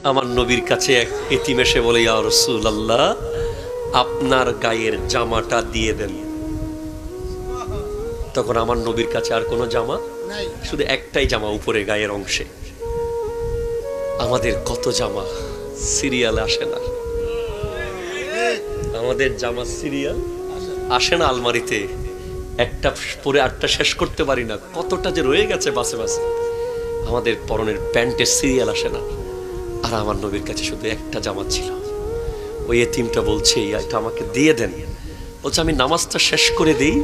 আমার নবীর কাছে এক এতিম এসে বলে, ইয়া রাসূলুল্লাহ, আপনার গায়ের জামাটা দিয়ে দেন। তখন আমার নবীর কাছে আর কোনো জামা নাই, শুধু একটাই জামা উপরে গায়ের অংশে। আমাদের কত জামা সিরিয়াল আসে না, আমাদের জামা সিরিয়াল আসে না আলমারিতে, একটা পরে আটটা শেষ করতে পারি না, কতটা যে রয়ে গেছে বাসে বাসে। আমাদের পরনের প্যান্টের সিরিয়াল আসে না, আর আমার নবীর কাছে শুধু একটা জামা ছিল। ওই এতিমটা বলছে, এটা আমাকে দিয়ে দেন। বলছে, আমি নামাজটা শেষ করে দেই।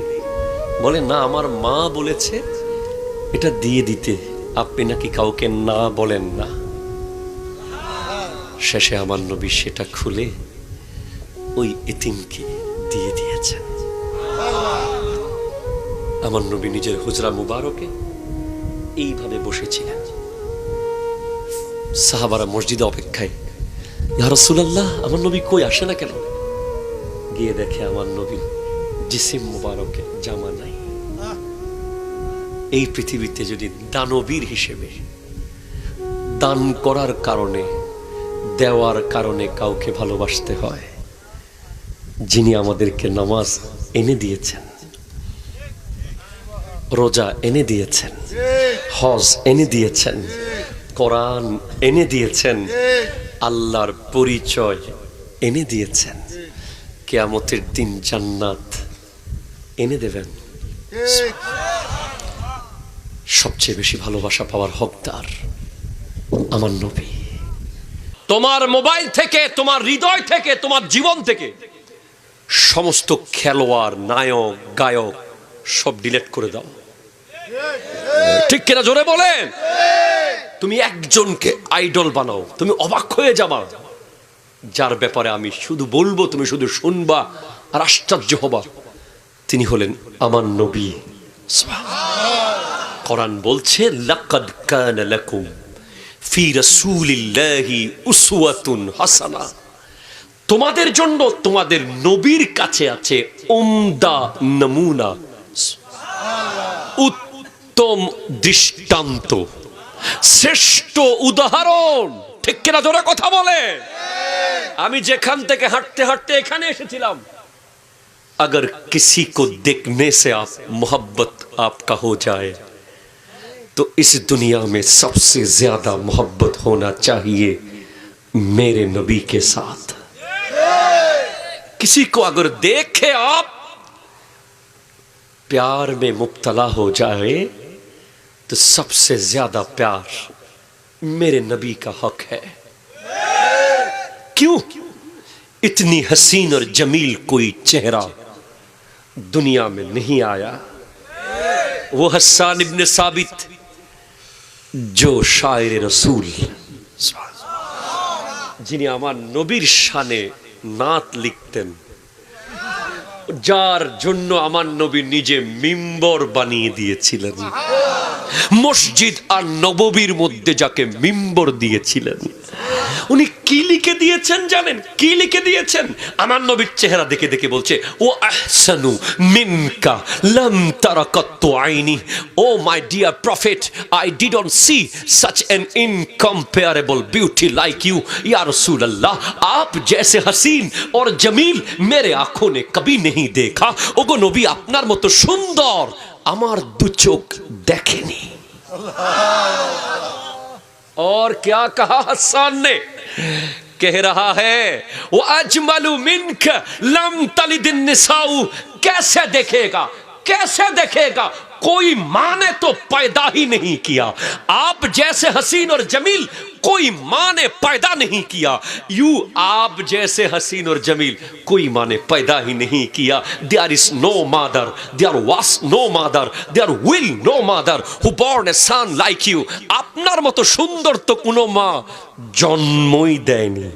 বলে, না, আমার মা বলেছে এটা দিয়ে দিতে, আপনি নাকি কাউকে না বলেন না। শেষে আমার নবী সেটা খুলে ওই এতিমকে দিয়ে দিয়েছেন। আমার নবী নিজের হুজরা মুবারকে এইভাবে বসেছিলেন। সাহাবারা মসজিদে অপেক্ষায়, ইয়া রাসূলুল্লাহ, আমার নবী কই, আসে না কেন? গিয়ে দেখে আমার নবীর জিসিম মুবারকে জামা নাই। এই পৃথিবীতে যদি দানবীর হিসেবে দান করার কারণে, দেওয়ার কারণে কাউকে ভালোবাসতে হয়, যিনি আমাদেরকে নামাজ এনে দিয়েছেন, রোজা এনে দিয়েছেন, হজ এনে দিয়েছেন, কোরআন এনে দিয়েছেন, আল্লাহর পরিচয় এনে দিয়েছেন, কিয়ামতের দিন জান্নাত এনে দেবেন, সবচেয়ে বেশি ভালোবাসা পাওয়ার হকদার আমার নবী। তোমার মোবাইল থেকে, তোমার হৃদয় থেকে, তোমার জীবন থেকে সমস্ত খেলোয়াড়, নায়ক, গায়ক সব ডিলিট করে দাও। ঠিক কিনা? জোরে বলেন। তুমি একজনকে আইডল বানাও, তুমি অবাক হয়ে যাবা, যার ব্যাপারে আমি শুধু বলবো, তুমি শুধু শুনবা আর আশ্চর্য হবা। তিনি হলেন আমার নবী। কোরআন বলছে, লাকাদ কানা লাকুম ফি রাসূলিল্লাহি উসওয়াতুন হাসানা। তোমাদের জন্য তোমাদের নবীর কাছে আছে উমদা নমুনা, উত্তম দৃষ্টান্ত, শ্রেষ্ঠ উদাহরণ। ঠিক কিনা? জোরে কথা বলে। আমি যেখান থেকে হাঁটতে হাঁটতে এখানে এসেছিলাম, अगर किसी को देखने से आप मोहब्बत आपका हो जाए तो इस दुनिया में सबसे ज्यादा मोहब्बत होना चाहिए मेरे नबी के साथ। किसी को अगर देखे आप प्यार में मुब्तला हो जाए तो सबसे ज्यादा प्यार मेरे नबी का हक है। क्यों? इतनी हसीन और जमील कोई चेहरा दुनिया में नहीं आया। वो हस्सान इब्न साबित जो शायर रसूल, যিনি আমার নবীর শানে নাত লিখতেন, যার জন্য আমার নবী নিজে মিম্বর বানিয়ে দিয়েছিলেন, মসজিদ আর নববীর মধ্যে যাকে মিম্বর দিয়েছিলেন, উনি কি লিখে দিয়েছেন জানেন? কি লিখে দিয়েছেন? আমার নবীর চেহারা দেখে দেখে বলছে, ও আহসানু মিনকা লাম তারা কাত্তু আইনি। Oh my dear prophet, I didn't see such an incomparable beauty like you या रसूल अल्लाह। आप जैसे हसीन और जमील मेरे आंखों ने कभी नहीं देखा। ওগো নবী, আপনার মতো সুন্দর আমার দু চোখ দেখেনি। और क्या कहा हसन ने? कह रहा है, वो अजमलु मिनक लम तलिदिन निसाउ। कैसे देखेगा, कैसे देखेगा? कोई माँ ने तो पैदा ही नहीं किया। आप जैसे हसीन और जमील कोई माँ ने पैदा नहीं किया। यू, आप जैसे हसीन और जमील कोई माँ ने पैदा ही नहीं किया। There is no mother, there was no mother, there will no mother who born a son like you। আপনার মতো সুন্দর তো কোনো মা জন্মই দেয়নি।